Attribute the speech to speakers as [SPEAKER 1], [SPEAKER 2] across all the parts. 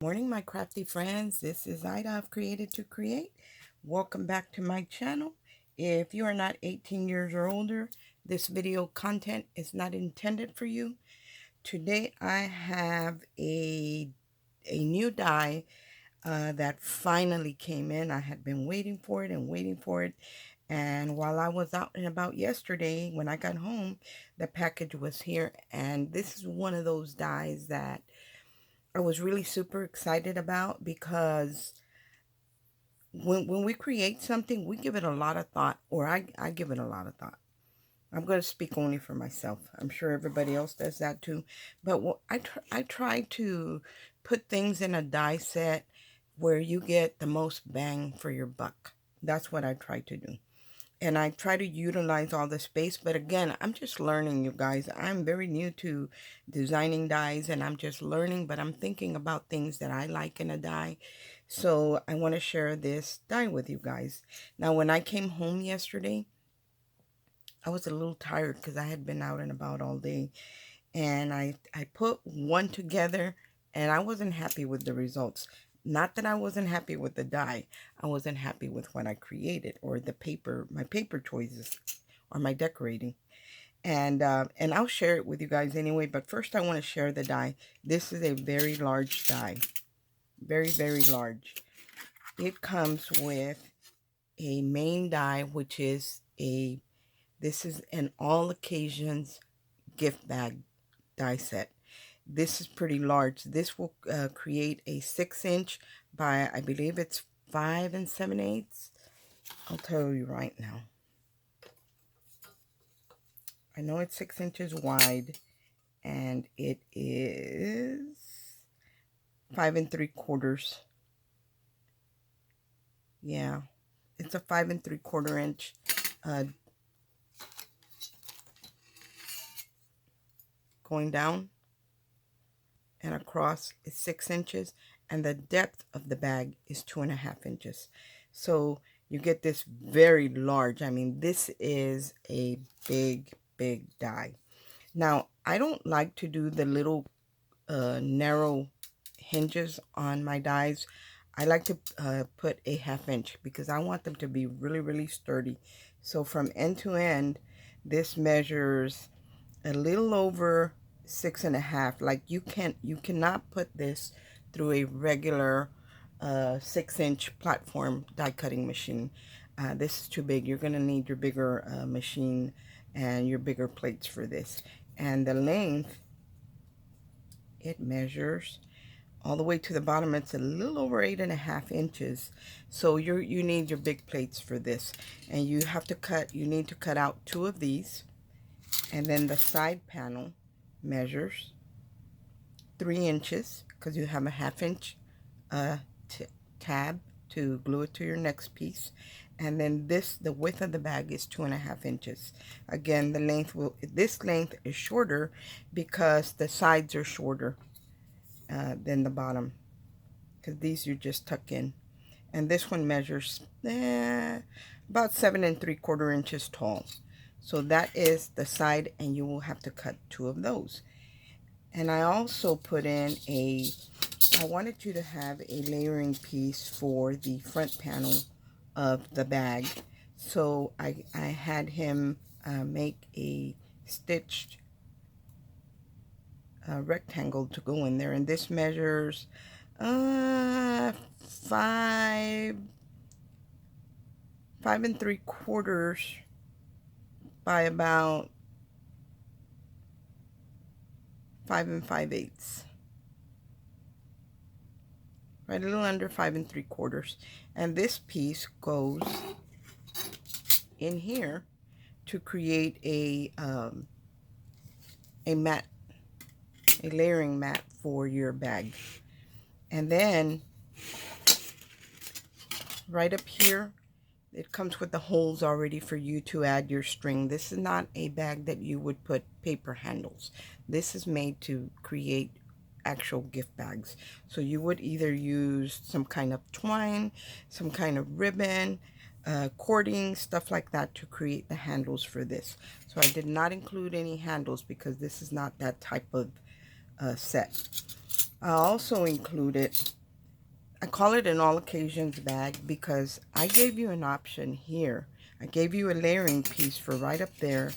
[SPEAKER 1] Morning, my crafty friends. This is Ida of Created to Create. Welcome back to my channel. If you are not 18 years or older, this video content is not intended for you. Today I have a new die that finally came in. I had been waiting for it and waiting for it. And while I was out and about yesterday, when I got home, the package was here. And this is one of those dies that I was really super excited about because when we create something, we give it a lot of thought, or I give it a lot of thought. I'm going to speak only for myself. I'm sure everybody else does that too. But I try to put things in a die set where you get the most bang for your buck. That's what I try to do. And I try to utilize all the space. But again, I'm just learning, you guys. I'm very new to designing dies, and I'm just learning, but I'm thinking about things that I like in a die. So I want to share this die with you guys. Now, when I came home yesterday, I was a little tired because I had been out and about all day. And I put one together, and I wasn't happy with the results. Not that I wasn't happy with the die. I wasn't happy with what I created, or the paper, my paper choices, or my decorating. And I'll share it with you guys anyway. But first I want to share the die. This is a very large die. Very, very large. It comes with a main die, which is this is an all occasions gift bag die set. This is pretty large. This will create a 6-inch by, I believe it's 5 7/8. I'll tell you right now. I know it's 6 inches wide, and it is 5 3/4. Yeah, it's a 5 3/4 inch going down and across is 6 inches, and the depth of the bag is 2.5 inches. So you get this very large. I mean, this is a big die. Now, I don't like to do the little narrow hinges on my dies. I like to put a 1/2 inch because I want them to be really sturdy. So from end to end, this measures a little over 6.5. Like you cannot put this through a regular 6-inch platform die cutting machine. This is too big. You're going to need your bigger machine and your bigger plates for this. And the length, it measures all the way to the bottom. It's a little over 8.5 inches. So you need your big plates for this. And you need to cut out 2 of these. And then the side panel measures 3 inches because you have a 1/2 inch tab to glue it to your next piece. And then the width of the bag is 2.5 inches. Again, this length is shorter because the sides are shorter than the bottom, because these you just tuck in. And this one measures about 7 3/4 inches tall. So that is the side, and you will have to cut 2 of those. And I also put in I wanted you to have a layering piece for the front panel of the bag. So I had him make a stitched rectangle to go in there. And this measures 5 3/4 by about 5 5/8. Right, a little under 5 3/4. And this piece goes in here to create a mat, a layering mat for your bag. And then right up here, it comes with the holes already for you to add your string. This is not a bag that you would put paper handles. This is made to create actual gift bags. So you would either use some kind of twine, some kind of ribbon, cording, stuff like that to create the handles for this. So I did not include any handles because this is not that type of set. I also included, I call it an all occasions bag because I gave you an option here. I gave you a layering piece for right up there,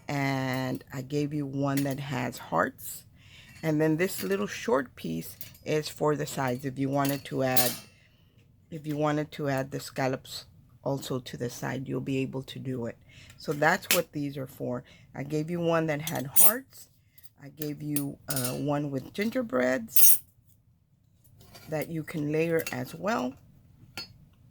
[SPEAKER 1] and I gave you one that has hearts. And then this little short piece is for the sides if you wanted to add the scallops also to the side, you'll be able to do it. So that's what these are for. I gave you one that had hearts. I gave you one with gingerbreads that you can layer as well.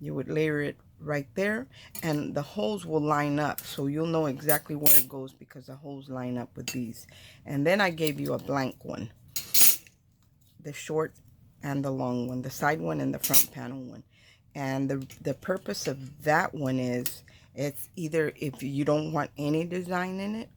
[SPEAKER 1] You would layer it right there, and the holes will line up, so you'll know exactly where it goes because the holes line up with these. And then I gave you a blank one, the short and the long one, the side one and the front panel one. And the purpose of that one is, it's either if you don't want any design in it,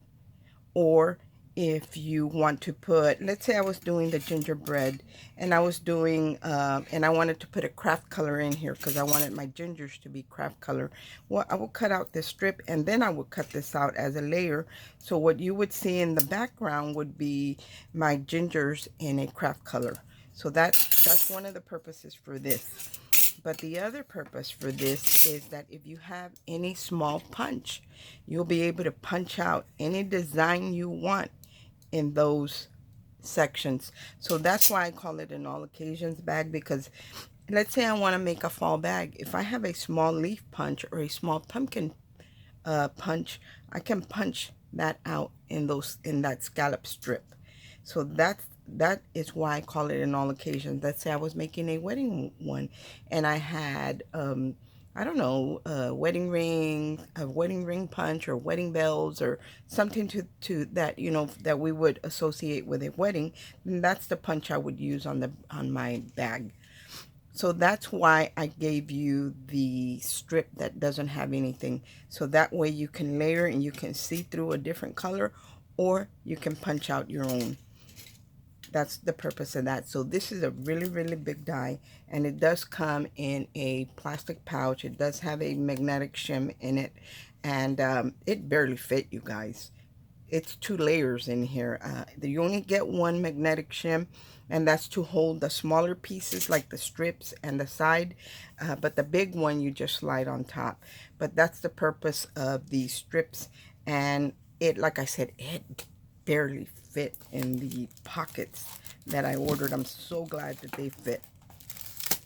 [SPEAKER 1] or if you want to put, let's say I was doing the gingerbread and I was doing and I wanted to put a craft color in here because I wanted my gingers to be craft color. Well, I will cut out this strip and then I would cut this out as a layer, so what you would see in the background would be my gingers in a craft color. So that's one of the purposes for this. But the other purpose for this is that if you have any small punch, you'll be able to punch out any design you want in those sections. So that's why I call it an all occasions bag, because let's say I want to make a fall bag. If I have a small leaf punch or a small pumpkin punch, I can punch that out in that scallop strip. So that is why I call it an all occasions. Let's say I was making a wedding one and I had I don't know, a wedding ring punch, or wedding bells, or something to that, you know, that we would associate with a wedding. And that's the punch I would use on my bag. So that's why I gave you the strip that doesn't have anything. So that way you can layer and you can see through a different color, or you can punch out your own. That's the purpose of that. So this is a really, really big die, and it does come in a plastic pouch. It does have a magnetic shim in it, and it barely fit, you guys. It's 2 layers in here. You only get one magnetic shim, and that's to hold the smaller pieces like the strips and the side, but the big one you just slide on top. But that's the purpose of these strips, and it, like I said, it barely fit in the pockets that I ordered. I'm so glad that they fit.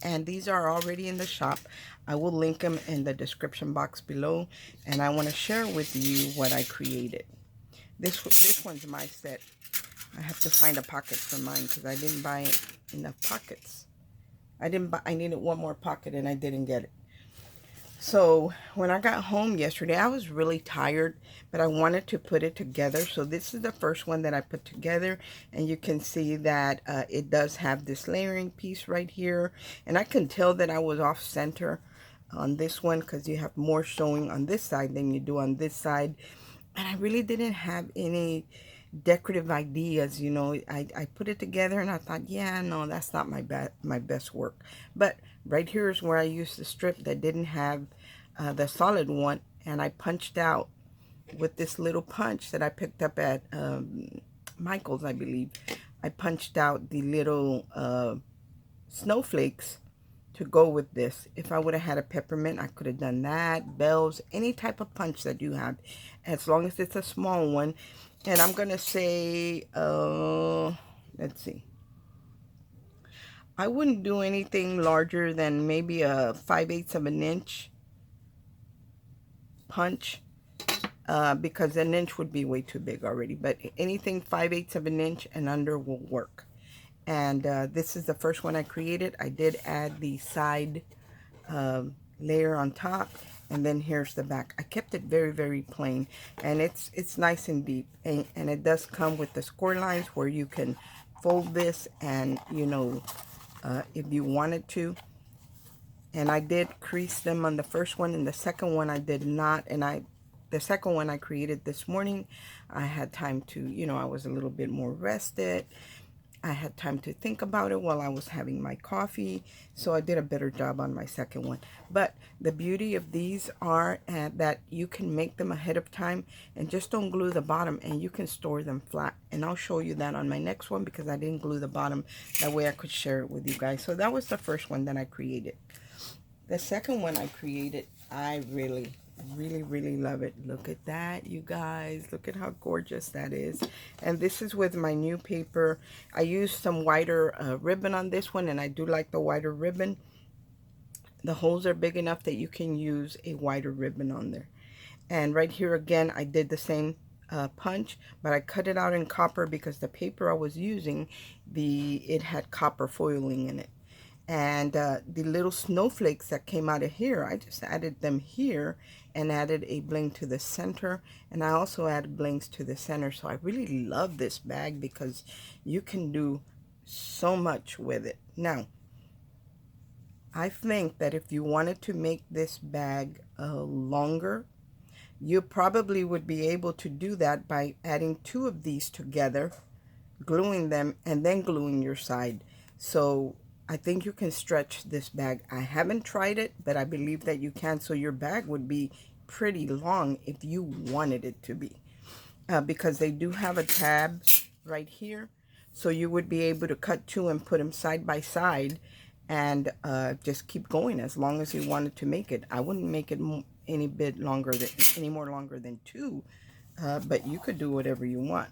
[SPEAKER 1] And these are already in the shop. I will link them in the description box below, and I want to share with you what I created. This one's my set. I have to find a pocket for mine because I didn't buy enough pockets. I needed one more pocket and I didn't get it. So when I got home yesterday, I was really tired, but I wanted to put it together. So this is the first one that I put together, and you can see that it does have this layering piece right here. And I can tell that I was off center on this one because you have more showing on this side than you do on this side. And I really didn't have any decorative ideas, you know. I put it together and I thought, yeah, no, that's not my best work. But right here is where I used the strip that didn't have the solid one, and I punched out with this little punch that I picked up at Michael's, I believe. I punched out the little snowflakes to go with this. If I would have had a peppermint, I could have done that. Bells, any type of punch that you have, as long as it's a small one. And I'm gonna say, let's see, I wouldn't do anything larger than maybe a 5/8 of an inch punch, because an inch would be way too big already. But anything 5/8 of an inch and under will work. And this is the first one I created. I did add the side layer on top, and then here's the back. I kept it very, very plain, and it's nice and deep, and it does come with the score lines where you can fold this, and you know, if you wanted to. And I did crease them on the first one, and the second one I did not. And the second one I created this morning. I had time to, you know, I was a little bit more rested. I had time to think about it while I was having my coffee, so I did a better job on my second one. But the beauty of these are that you can make them ahead of time and just don't glue the bottom, and you can store them flat. And I'll show you that on my next one because I didn't glue the bottom. That way I could share it with you guys. So that was the first one that I created. The second one I created, I really love it. Look at that, you guys. Look at how gorgeous that is. And this is with my new paper. I used some wider ribbon on this one, and I do like the wider ribbon. The holes are big enough that you can use a wider ribbon on there. And right here again, I did the same punch, but I cut it out in copper because the paper I was using, it had copper foiling in it. And the little snowflakes that came out of here, I just added them here and added a bling to the center. And I also added blings to the center. So I really love this bag because you can do so much with it. Now, I think that if you wanted to make this bag longer, you probably would be able to do that by adding two of these together, gluing them, and then gluing your side. So I think you can stretch this bag. I haven't tried it, but I believe that you can. So your bag would be pretty long if you wanted it to be. Because they do have a tab right here. So you would be able to cut two and put them side by side and just keep going as long as you wanted to make it. I wouldn't make it any more longer than two, but you could do whatever you want.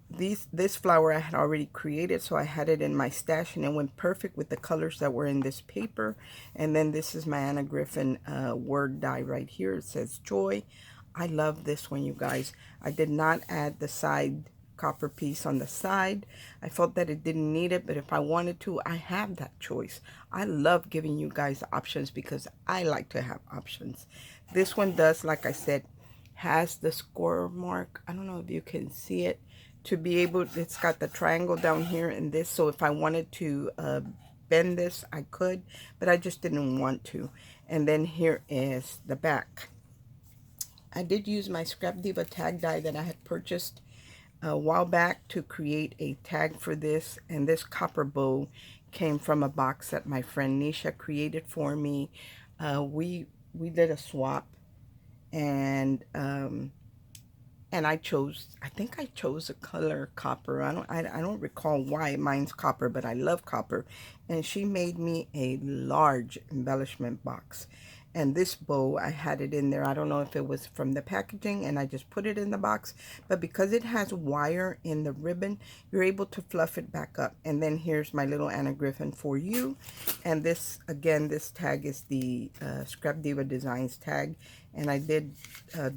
[SPEAKER 1] This flower I had already created, so I had it in my stash, and it went perfect with the colors that were in this paper. And then this is my Anna Griffin word die right here. It says joy. I love this one, you guys. I did not add the side copper piece on the side. I felt that it didn't need it, but if I wanted to, I have that choice. I love giving you guys options because I like to have options. This one does, like I said, has the score mark. I don't know if you can see it. To be able, it's got the triangle down here and this, so if I wanted to bend this, I could, but I just didn't want to. And then here is the back. I did use my Scrap Diva tag die that I had purchased a while back to create a tag for this, and this copper bow came from a box that my friend Nisha created for me. We did a swap, and I think I chose a color copper. I don't recall why mine's copper, but I love copper. And she made me a large embellishment box. And this bow, I had it in there. I don't know if it was from the packaging and I just put it in the box. But because it has wire in the ribbon, you're able to fluff it back up. And then here's my little Anna Griffin for you. And this, again, this tag is the Scrap Diva Designs tag. And I did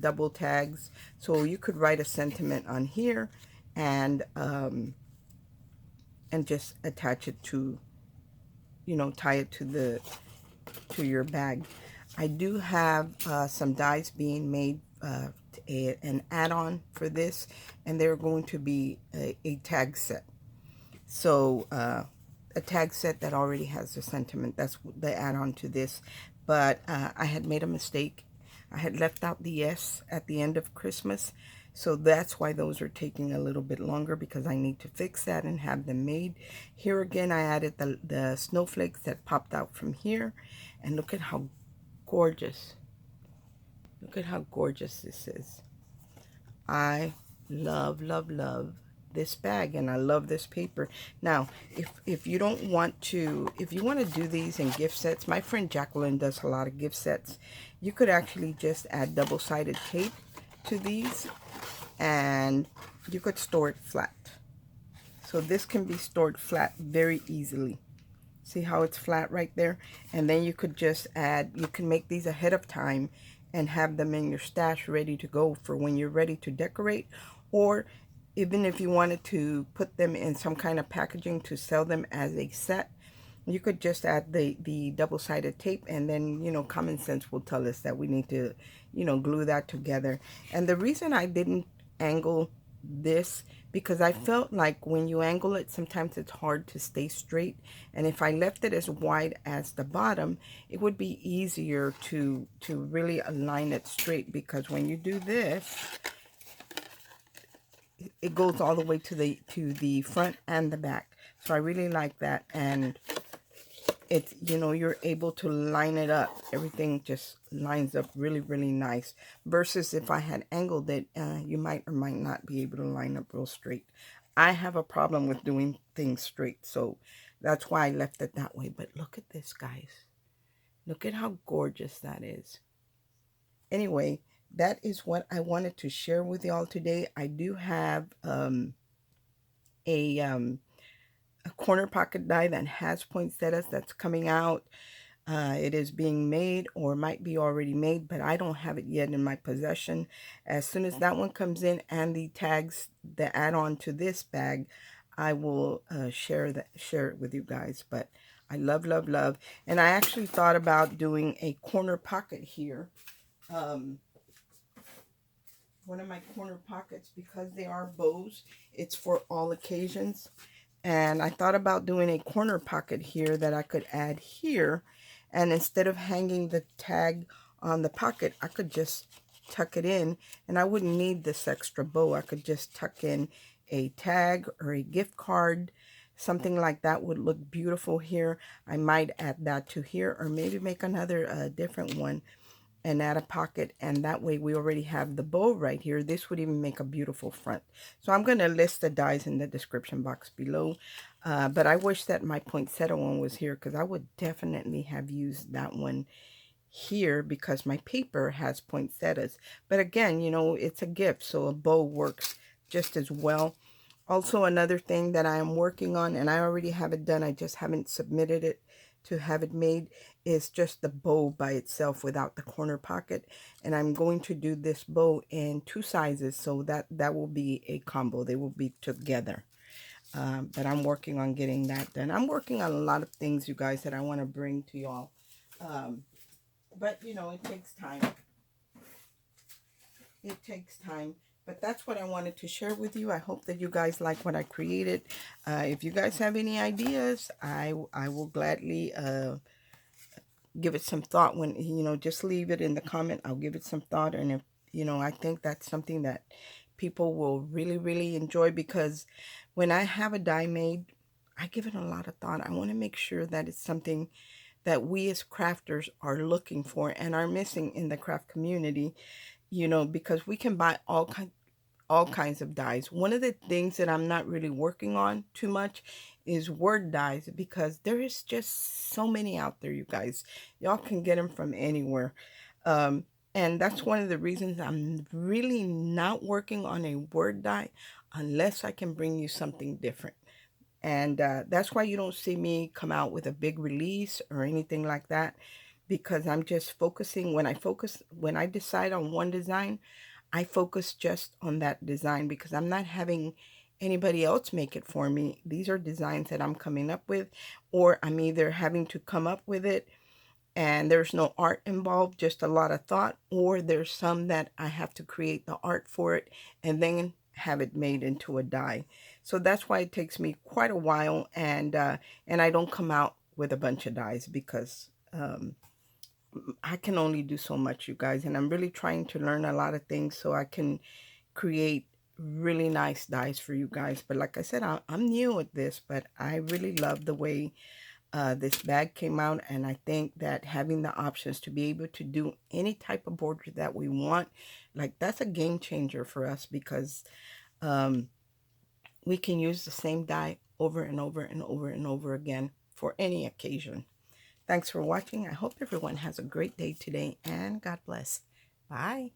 [SPEAKER 1] double tags. So you could write a sentiment on here and just attach it to, tie it to your bag. I do have some dies being made, an add-on for this, and they're going to be a tag set. So a tag set that already has the sentiment, that's the add-on to this. But I had made a mistake. I had left out the S at the end of Christmas, so that's why those are taking a little bit longer, because I need to fix that and have them made. Here again, I added the snowflakes that popped out from here, and look at how gorgeous. Look at how gorgeous this is. I love this bag, and I love this paper. Now, if you don't want to, if you want to do these in gift sets, my friend Jacqueline does a lot of gift sets. You could actually just add double-sided tape to these, and you could store it flat. So this can be stored flat very easily. See how it's flat right there? And then you could just add, you can make these ahead of time and have them in your stash ready to go for when you're ready to decorate. Or even if you wanted to put them in some kind of packaging to sell them as a set, you could just add the double-sided tape, and then, common sense will tell us that we need to, glue that together. And the reason I didn't angle this, because I felt like when you angle it, sometimes it's hard to stay straight. And if I left it as wide as the bottom, it would be easier to really align it straight, because when you do this, it goes all the way to the front and the back. So I really like that. And it's, you know, you're able to line it up. Everything just lines up really, really nice. Versus if I had angled it, you might or might not be able to line up real straight. I have a problem with doing things straight, so that's why I left it that way. But look at this, guys. Look at how gorgeous that is. Anyway, that is what I wanted to share with y'all today. I do have a corner pocket die that has poinsettias that's coming out. It is being made or might be already made, but I don't have it yet in my possession. As soon as that one comes in and the tags that add on to this bag, I will share it with you guys. But I love, love, love. And I actually thought about doing a corner pocket here. One of my corner pockets, because they are bows, it's for all occasions. And I thought about doing a corner pocket here that I could add here. And instead of hanging the tag on the pocket, I could just tuck it in. And I wouldn't need this extra bow. I could just tuck in a tag or a gift card. Something like that would look beautiful here. I might add that to here, or maybe make another different one and add a pocket, and that way we already have the bow right here. This would even make a beautiful front. So I'm going to list the dies in the description box below, but I wish that my poinsettia one was here, because I would definitely have used that one here because my paper has poinsettias. But again, you know, it's a gift, so a bow works just as well. Also, another thing that I am working on, and I already have it done, I just haven't submitted it to have it made, is just the bow by itself without the corner pocket. And I'm going to do this bow in 2 sizes, so that will be a combo. They will be together. But I'm working on getting that done. I'm working on a lot of things, you guys, that I want to bring to y'all. But, you know, it takes time. It takes time. But that's what I wanted to share with you. I hope that you guys like what I created. If you guys have any ideas, I will gladly give it some thought. When, you know, just leave it in the comment. I'll give it some thought. And if, you know, I think that's something that people will really, really enjoy, because when I have a die made, I give it a lot of thought. I want to make sure that it's something that we as crafters are looking for and are missing in the craft community, you know, because we can buy all kinds of dies. One of the things that I'm not really working on too much is word dies, because there is just so many out there, you guys. Y'all can get them from anywhere. And that's one of the reasons I'm really not working on a word die unless I can bring you something different. And that's why you don't see me come out with a big release or anything like that, because I'm just focusing. When I decide on one design, I focus just on that design, because I'm not having anybody else make it for me. These are designs that I'm coming up with, or I'm either having to come up with it and there's no art involved, just a lot of thought, or there's some that I have to create the art for it and then have it made into a die. So that's why it takes me quite a while, and I don't come out with a bunch of dies, because I can only do so much, you guys, and I'm really trying to learn a lot of things so I can create really nice dies for you guys. But like I said, I'm new at this, but I really love the way this bag came out, and I think that having the options to be able to do any type of border that we want, like, that's a game changer for us, because we can use the same die over and over and over and over again for any occasion. Thanks for watching. I hope everyone has a great day today, and God bless. Bye.